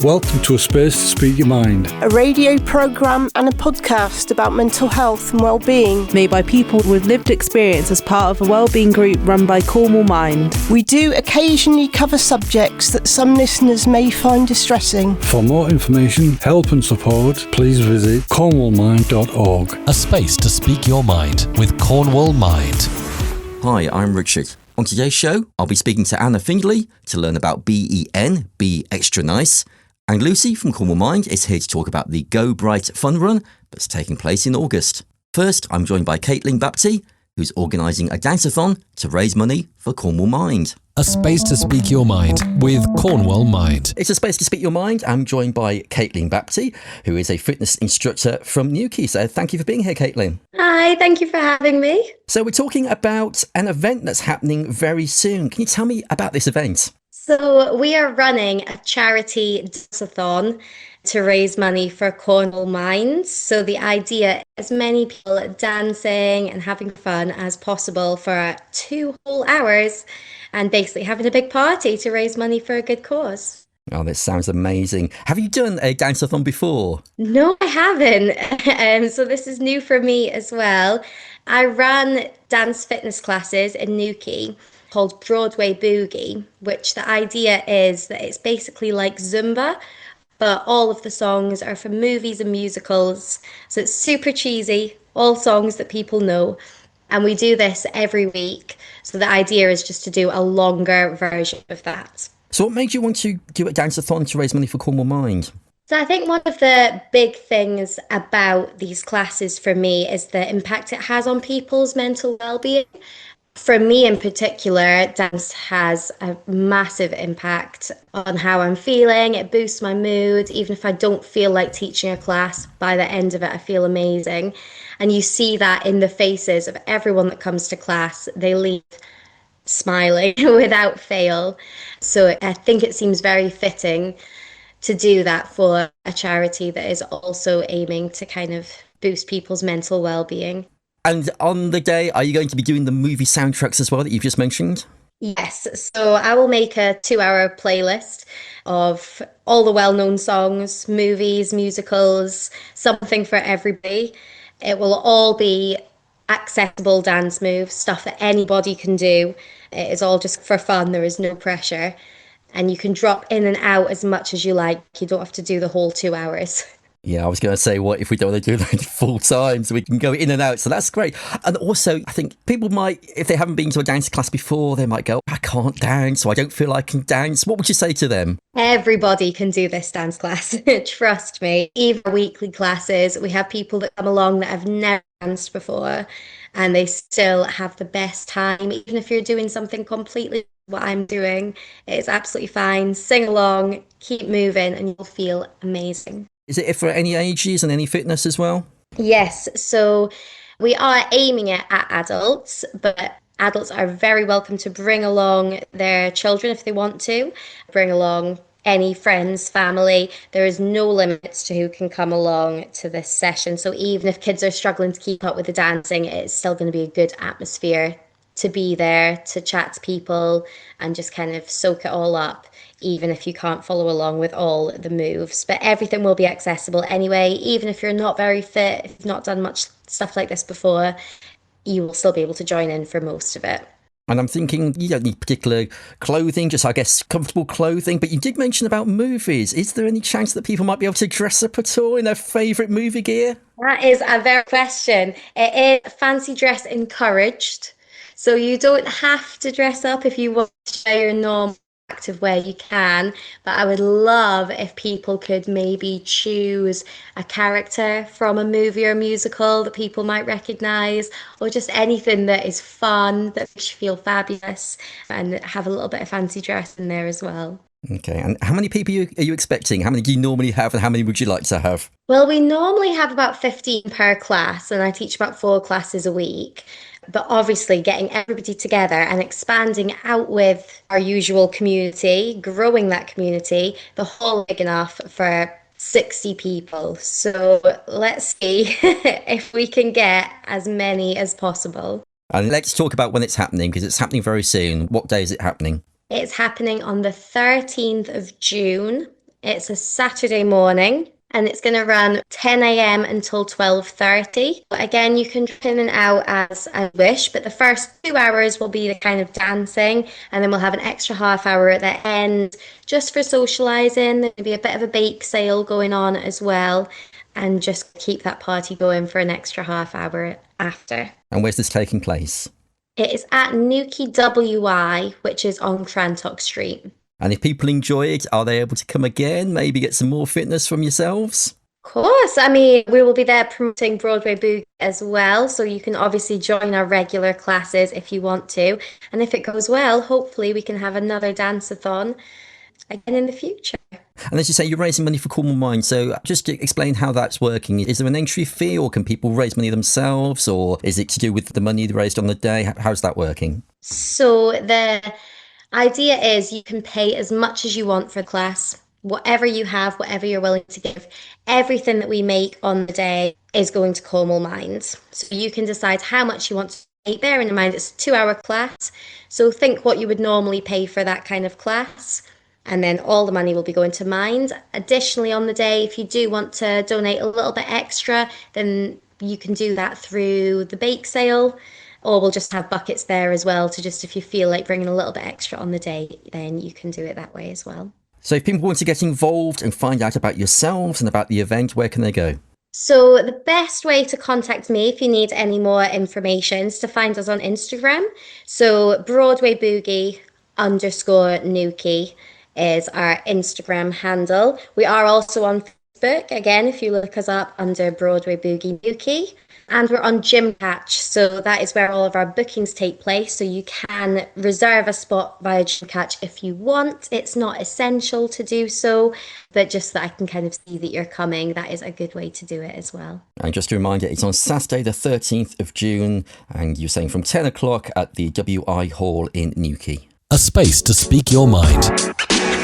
Welcome to A Space to Speak Your Mind, a radio programme and a podcast about mental health and well-being, made by people with lived experience as part of a wellbeing group run by Cornwall Mind. We do occasionally cover subjects that some listeners may find distressing. For more information, help and support, please visit cornwallmind.org. A Space to Speak Your Mind with Cornwall Mind. Hi, I'm Richard. On today's show, I'll be speaking to Anna Findlay to learn about BEN, Be Extra Nice. And Lucy from Cornwall Mind is here to talk about the Go Bright Fun Run that's taking place in August. First, I'm joined by Caitlin Baptie, who's organising a Dance-a-thon to raise money for Cornwall Mind. A Space to Speak Your Mind with Cornwall Mind. It's A Space to Speak Your Mind. I'm joined by Caitlin Baptie, who is a fitness instructor from Newquay. So thank you for being here, Caitlin. Hi, thank you for having me. So we're talking about an event that's happening very soon. Can you tell me about this event? So we are running a charity dance-a-thon to raise money for Cornwall Mind. So the idea is as many people dancing and having fun as possible for 2 whole hours and basically having a big party to raise money for a good cause. Oh, this sounds amazing. Have you done a dance-a-thon before? No, I haven't. So this is new for me as well. I ran dance fitness classes in Newquay called Broadway Boogie, which the idea is that it's basically like Zumba, but all of the songs are from movies and musicals. So it's super cheesy, all songs that people know. And we do this every week. So the idea is just to do a longer version of that. So what made you want to do a dance-a-thon to raise money for Cornwall Mind? So I think one of the big things about these classes for me is the impact it has on people's mental well-being. For me in particular, dance has a massive impact on how I'm feeling. It boosts my mood. Even if I don't feel like teaching a class, by the end of it, I feel amazing. And you see that in the faces of everyone that comes to class. They leave smiling without fail. So I think it seems very fitting to do that for a charity that is also aiming to kind of boost people's mental well-being. And on the day, are you going to be doing the movie soundtracks as well that you've just mentioned? Yes, so I will make a 2-hour playlist of all the well-known songs, movies, musicals, something for everybody. It will all be accessible dance moves, stuff that anybody can do. It is all just for fun, there is no pressure. And you can drop in and out as much as you like. You don't have to do the whole 2 hours. Yeah, I was going to say, what if we don't want to do that full time, so we can go in and out. So that's great. And also, I think people might, if they haven't been to a dance class before, they might go, I can't dance, so I don't feel I can dance. What would you say to them? Everybody can do this dance class. Trust me. Even weekly classes, we have people that come along that have never danced before and they still have the best time. Even if you're doing something completely what I'm doing, it's absolutely fine. Sing along, keep moving, and you'll feel amazing. Is it for any ages and any fitness as well? Yes, so we are aiming it at adults, but adults are very welcome to bring along their children if they want to, bring along any friends, family. There is no limits to who can come along to this session. So even if kids are struggling to keep up with the dancing, it's still going to be a good atmosphere to be there, to chat to people and just kind of soak it all up, even if you can't follow along with all the moves. But everything will be accessible anyway. Even if you're not very fit, if you've not done much stuff like this before, you will still be able to join in for most of it. And I'm thinking you don't need particular clothing, just, I guess, comfortable clothing. But you did mention about movies. Is there any chance that people might be able to dress up at all in their favourite movie gear? That is a very question. It is fancy dress encouraged. So you don't have to dress up if you want to show your normal active wear, you can, but I would love if people could maybe choose a character from a movie or musical that people might recognise, or just anything that is fun, that makes you feel fabulous, and have a little bit of fancy dress in there as well. Okay, and how many people are you expecting? How many do you normally have, and how many would you like to have? Well, we normally have about 15 per class, and I teach about 4 classes a week. But obviously getting everybody together and expanding out with our usual community, growing that community, the hall big enough for 60 people. So let's see if we can get as many as possible. And let's talk about when it's happening, because it's happening very soon. What day is it happening? It's happening on the 13th of June It's a Saturday morning and it's going to run 10 a.m. until 12:30. Again, you can drop in and out as I wish, but the first 2 hours will be the kind of dancing, and then we'll have an extra half hour at the end just for socialising. There'll be a bit of a bake sale going on as well, and just keep that party going for an extra half hour after. And where's this taking place? It is at Newquay WI, which is on Crantock Street. And if people enjoy it, are they able to come again, maybe get some more fitness from yourselves? Of course. I mean, we will be there promoting Broadway Boogie as well. So you can obviously join our regular classes if you want to. And if it goes well, hopefully we can have another dance-a-thon again in the future. And as you say, you're raising money for Cornwall Mind. So just to explain how that's working. Is there an entry fee, or can people raise money themselves? Or is it to do with the money raised on the day? How's that working? So the idea is you can pay as much as you want for the class, whatever you have, whatever you're willing to give. Everything that we make on the day is going to Cornwall Mind. So you can decide how much you want to make. Bearing in mind it's a 2-hour class, so think what you would normally pay for that kind of class, and then all the money will be going to Mind. Additionally, on the day, if you do want to donate a little bit extra, then you can do that through the bake sale. Or we'll just have buckets there as well to just, if you feel like bringing a little bit extra on the day, then you can do it that way as well. So if people want to get involved and find out about yourselves and about the event, where can they go? So the best way to contact me if you need any more information is to find us on Instagram. So Broadway Boogie _Newquay is our Instagram handle. We are also on Facebook, again, if you look us up under Broadway Boogie Newquay. And we're on Gym Catch, so that is where all of our bookings take place. So you can reserve a spot via Gym Catch if you want. It's not essential to do so, but just that I can kind of see that you're coming, that is a good way to do it as well. And just a reminder, it's on Saturday the 13th of June, and you're saying from 10 o'clock at the WI Hall in Newquay. A space to speak your mind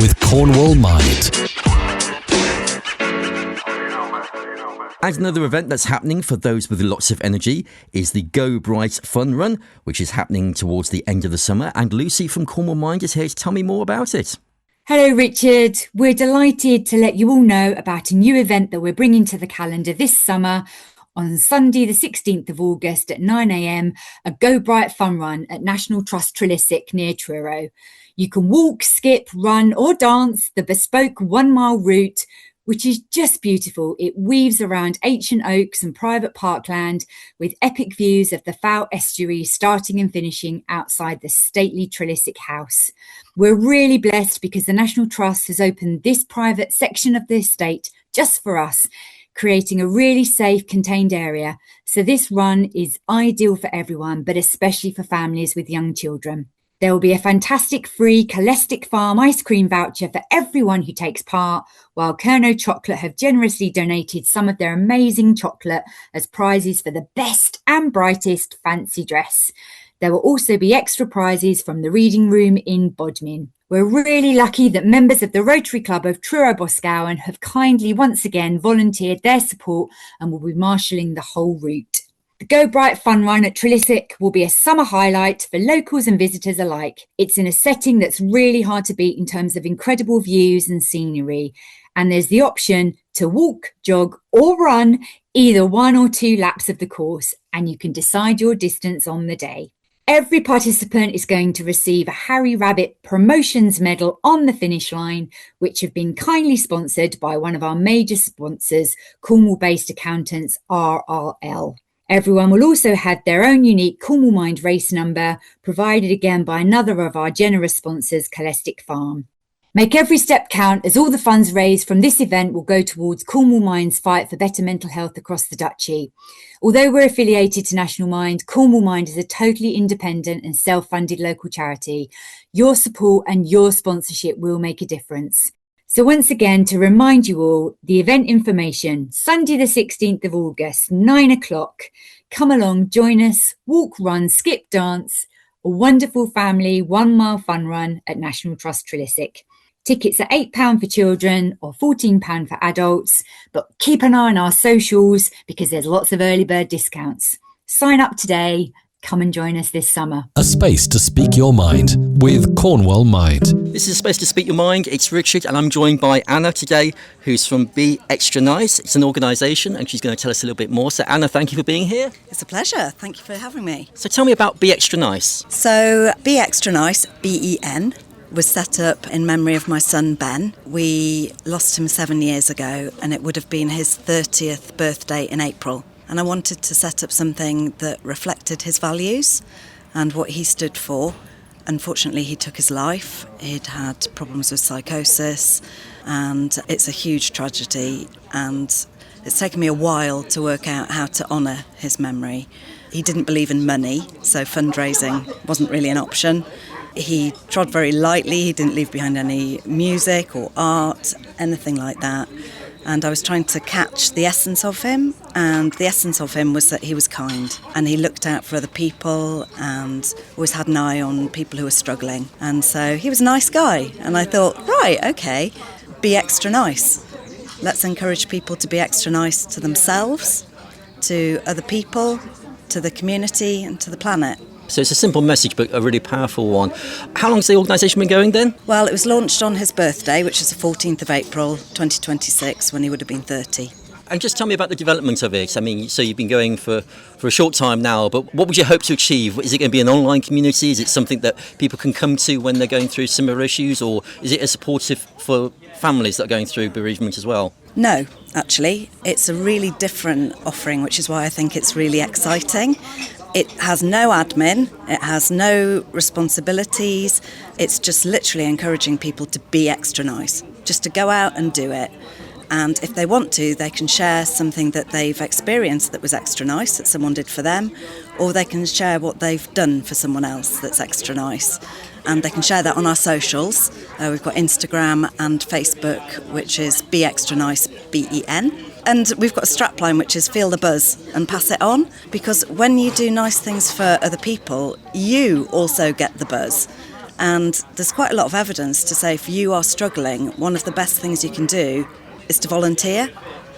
with Cornwall Mind. And another event that's happening for those with lots of energy is the Go Bright Fun Run, which is happening towards the end of the summer. And Lucy from Cornwall Mind is here to tell me more about it. Hello, Richard. We're delighted to let you all know about a new event that we're bringing to the calendar this summer. On Sunday, the 16th of August at 9 a.m, a Go Bright Fun Run at National Trust Trillisick near Truro. You can walk, skip, run or dance the bespoke 1-mile route, which is just beautiful. It weaves around ancient oaks and private parkland with epic views of the Fowl estuary starting and finishing outside the stately Trillisick House. We're really blessed because the National Trust has opened this private section of the estate just for us, creating a really safe, contained area. So this run is ideal for everyone, but especially for families with young children. There will be a fantastic free Colestic Farm ice cream voucher for everyone who takes part, while Kerno Chocolate have generously donated some of their amazing chocolate as prizes for the best and brightest fancy dress. There will also be extra prizes from the Reading Room in Bodmin. We're really lucky that members of the Rotary Club of Truro Boscawen have kindly once again volunteered their support and will be marshalling the whole route. The Go Bright Fun Run at Trillisick will be a summer highlight for locals and visitors alike. It's in a setting that's really hard to beat in terms of incredible views and scenery. And there's the option to walk, jog or run either 1 or 2 laps of the course, and you can decide your distance on the day. Every participant is going to receive a Harry Rabbit Promotions Medal on the finish line, which have been kindly sponsored by one of our major sponsors, Cornwall-based accountants RRL. Everyone will also have their own unique Cornwall Mind race number, provided again by another of our generous sponsors, Colestic Farm. Make every step count, as all the funds raised from this event will go towards Cornwall Mind's fight for better mental health across the Duchy. Although we're affiliated to National Mind, Cornwall Mind is a totally independent and self-funded local charity. Your support and your sponsorship will make a difference. So once again, to remind you all, the event information, Sunday the 16th of August, 9 o'clock. Come along, join us, walk, run, skip, dance, a wonderful family 1-mile fun run at National Trust Trillisick. Tickets are £8 for children or £14 for adults, but keep an eye on our socials because there's lots of early bird discounts. Sign up today, come and join us this summer. A space to speak your mind with Cornwall Mind. This is a space to speak your mind. It's Richard, and I'm joined by Anna today, who's from Be Extra Nice. It's an organisation, and she's going to tell us a little bit more. So, Anna, thank you for being here. It's a pleasure. Thank you for having me. So, tell me about Be Extra Nice. So, Be Extra Nice, BEN, was set up in memory of my son Ben. We lost him 7 years ago, and it would have been his 30th birthday in April. And I wanted to set up something that reflected his values and what he stood for. Unfortunately, he took his life. He'd had problems with psychosis, and it's a huge tragedy. And it's taken me a while to work out how to honour his memory. He didn't believe in money, so fundraising wasn't really an option. He trod very lightly. He didn't leave behind any music or art, anything like that. And I was trying to catch the essence of him, and the essence of him was that he was kind and he looked out for other people and always had an eye on people who were struggling. And so he was a nice guy, and I thought, right, okay, be extra nice. Let's encourage people to be extra nice to themselves, to other people, to the community and to the planet. So it's a simple message, but a really powerful one. How long has the organisation been going then? Well, it was launched on his birthday, which is the 14th of April 2026, when he would have been 30. And just tell me about the development of it. I mean, so you've been going for a short time now, but what would you hope to achieve? Is it going to be an online community? Is it something that people can come to when they're going through similar issues? Or is it a supportive for families that are going through bereavement as well? No, actually. It's a really different offering, which is why I think it's really exciting. It has no admin, it has no responsibilities. It's just literally encouraging people to be extra nice, just to go out and do it. And if they want to, they can share something that they've experienced that was extra nice, that someone did for them, or they can share what they've done for someone else that's extra nice. And they can share that on our socials. We've got Instagram and Facebook, which is Be Extra Nice, BEN. And we've got a strapline, which is feel the buzz and pass it on. Because when you do nice things for other people, you also get the buzz. And there's quite a lot of evidence to say if you are struggling, one of the best things you can do is to volunteer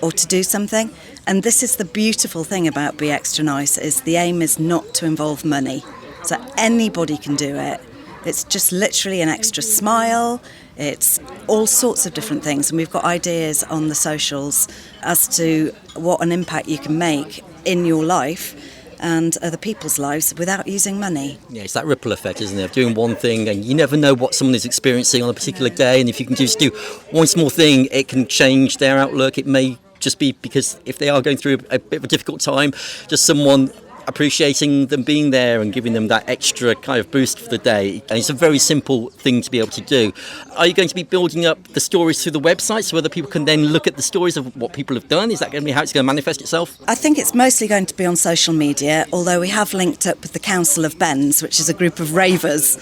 or to do something. And this is the beautiful thing about Be Extra Nice, is the aim is not to involve money. So anybody can do it. It's just literally an extra smile. It's all sorts of different things. And we've got ideas on the socials as to what an impact you can make in your life and other people's lives without using money. Yeah, it's that ripple effect, isn't it? Of doing one thing, and you never know what someone is experiencing on a particular day. And if you can just do one small thing, it can change their outlook. It may just be because if they are going through a bit of a difficult time, just someone appreciating them being there and giving them that extra kind of boost for the day. And it's a very simple thing to be able to do. Are you going to be building up the stories through the website so other people can then look at the stories of what people have done? Is that going to be how it's going to manifest itself? I think it's mostly going to be on social media, although we have linked up with the Council of Bens, which is a group of ravers,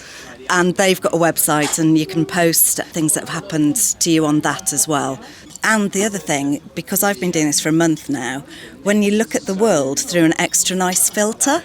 and they've got a website and you can post things that have happened to you on that as well. And the other thing, because I've been doing this for a month now, when you look at the world through an extra nice filter,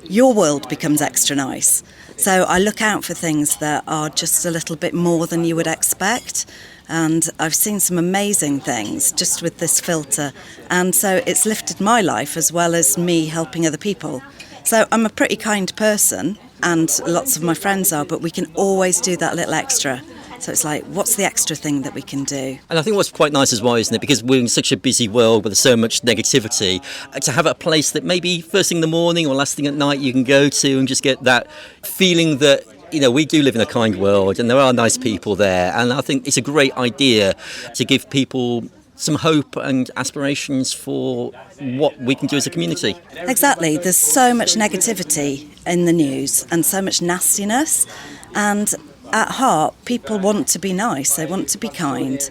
your world becomes extra nice. So I look out for things that are just a little bit more than you would expect. And I've seen some amazing things just with this filter. And so it's lifted my life as well as me helping other people. So I'm a pretty kind person, and lots of my friends are, but we can always do that little extra. So it's like, what's the extra thing that we can do? And I think what's quite nice as well, isn't it? Because we're in such a busy world with so much negativity, to have a place that maybe first thing in the morning or last thing at night you can go to and just get that feeling that, you know, we do live in a kind world and there are nice people there. And I think it's a great idea to give people some hope and aspirations for what we can do as a community. Exactly. There's so much negativity in the news and so much nastiness. And at heart, people want to be nice, they want to be kind.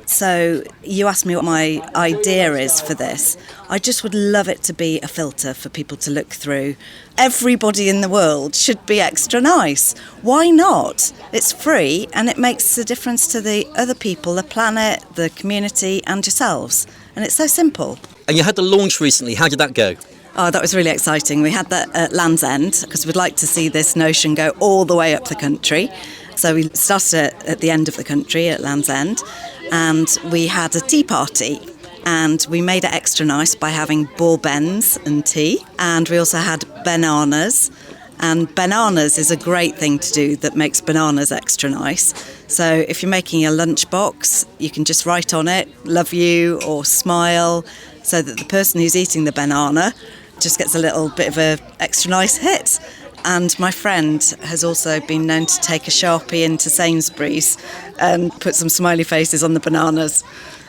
So you asked me what my idea is for this. I just would love it to be a filter for people to look through. Everybody in the world should be extra nice. Why not? It's free and it makes a difference to the other people, the planet, the community and yourselves. And it's so simple. And you had the launch recently. How did that go? Oh, that was really exciting. We had that at Land's End because we'd like to see this notion go all the way up the country. So we started at the end of the country at Land's End, and we had a tea party And we made it extra nice by having bourbons and tea. And we also had bananas. And bananas is a great thing to do that makes bananas extra nice. So if you're making a lunchbox, you can just write on it, love you or smile, so that the person who's eating the banana just gets a little bit of a extra nice hit. And my friend has also been known to take a Sharpie into Sainsbury's and put some smiley faces on the bananas.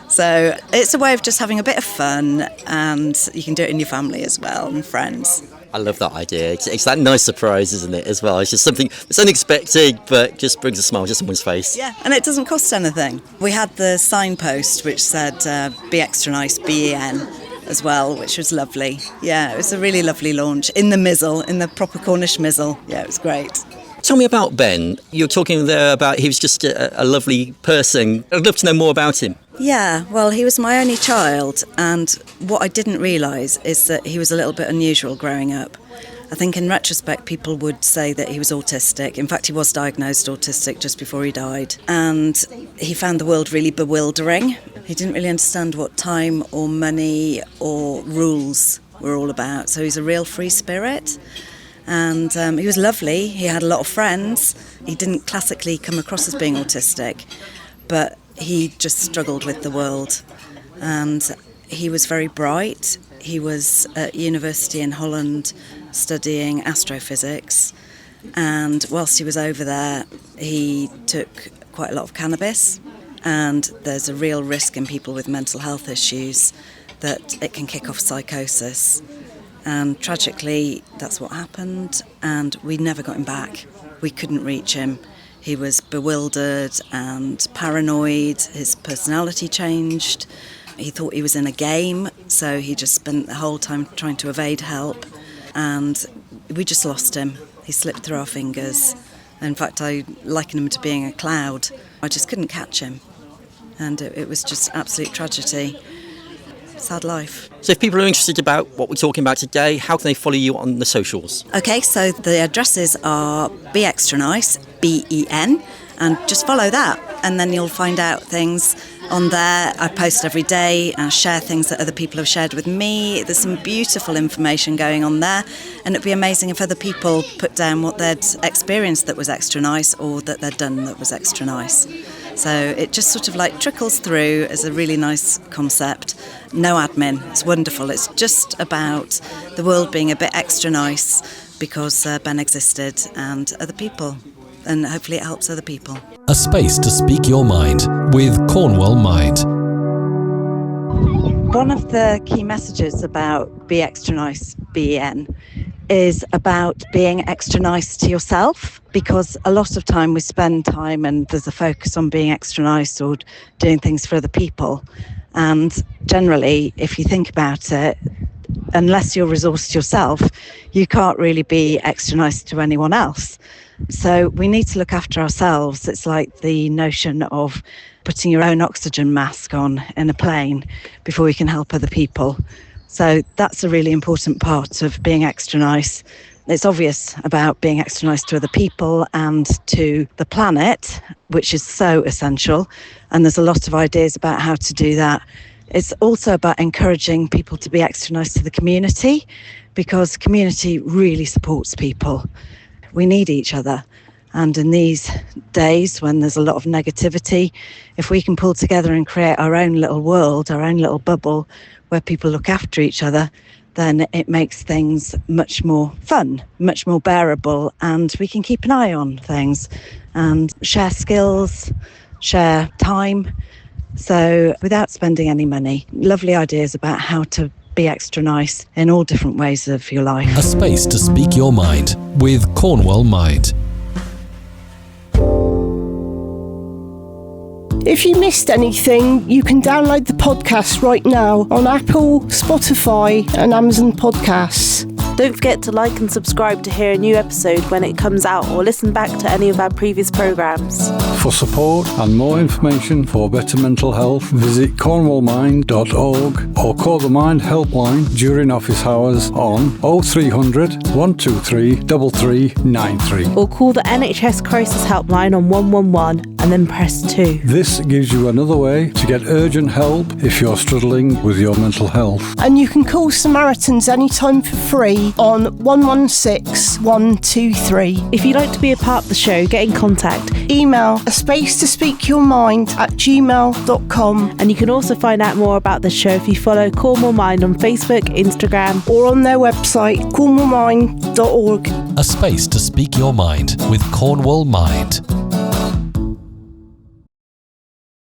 So it's a way of just having a bit of fun, and you can do it in your family as well and friends. I love that idea. It's that nice surprise, isn't it, as well? It's just something that's unexpected, but just brings a smile to someone's face. Yeah, and it doesn't cost anything. We had the signpost which said, be extra nice, BEN, as well, which was lovely. Yeah, it was a really lovely launch in the mizzle, in the proper Cornish mizzle. Yeah, it was great. Tell me about Ben. You're talking there about he was just a lovely person. I'd love to know more about him. Yeah, well, he was my only child, and what I didn't realise is that he was a little bit unusual growing up. I think in retrospect people would say that he was autistic. In fact, he was diagnosed autistic just before he died, and he found the world really bewildering. He didn't really understand what time or money or rules were all about, so he's a real free spirit. And he was lovely. He had a lot of friends. He didn't classically come across as being autistic, but he just struggled with the world. And he was very bright. He was at university in Holland studying astrophysics. And whilst he was over there, he took quite a lot of cannabis. And there's a real risk in people with mental health issues that it can kick off psychosis. And tragically, that's what happened, and we never got him back. We couldn't reach him. He was bewildered and paranoid. His personality changed. He thought he was in a game, so he just spent the whole time trying to evade help. And we just lost him. He slipped through our fingers. In fact, I liken him to being a cloud. I just couldn't catch him. And it was just absolute tragedy. Sad life. So if people are interested about what we're talking about today, how can they follow you on the socials? Okay, so the addresses are Be Extra Nice, BEN, and just follow that, and then you'll find out things on there. I post every day and share things that other people have shared with me. There's some beautiful information going on there, and it'd be amazing if other people put down what they'd experienced that was extra nice or that they'd done that was extra nice. So it just sort of like trickles through as a really nice concept. No admin. It's wonderful. It's just about the world being a bit extra nice because Ben existed and other people. And hopefully it helps other people. A space to speak your mind with Cornwall Mind. One of the key messages about Be Extra Nice, BEN, is about being extra nice to yourself, because a lot of time we spend time and there's a focus on being extra nice or doing things for other people. And generally, if you think about it, unless you're resourced yourself, you can't really be extra nice to anyone else. So we need to look after ourselves. It's like the notion of putting your own oxygen mask on in a plane before you can help other people. So that's a really important part of being extra nice. It's obvious about being extra nice to other people and to the planet, which is so essential. And there's a lot of ideas about how to do that. It's also about encouraging people to be extra nice to the community, because community really supports people. We need each other. And in these days when there's a lot of negativity, if we can pull together and create our own little world, our own little bubble where people look after each other, then it makes things much more fun, much more bearable, and we can keep an eye on things and share skills, share time. So without spending any money, lovely ideas about how to be extra nice in all different ways of your life. A space to speak your mind with Cornwall Mind. If you missed anything, you can download the podcast right now on Apple, Spotify and Amazon Podcasts. Don't forget to like and subscribe to hear a new episode when it comes out, or listen back to any of our previous programmes. For support and more information for better mental health, visit cornwallmind.org or call the Mind helpline during office hours on 0300 123 3393. Or call the NHS Crisis Hotline on 111 and then press 2. This gives you another way to get urgent help if you're struggling with your mental health. And you can call Samaritans anytime for free on 116 123. If you'd like to be a part of the show, get in contact. Email aspacetospeakyourmind@gmail.com. And you can also find out more about the show if you follow Cornwall Mind on Facebook, Instagram, or on their website, cornwallmind.org. A space to speak your mind with Cornwall Mind.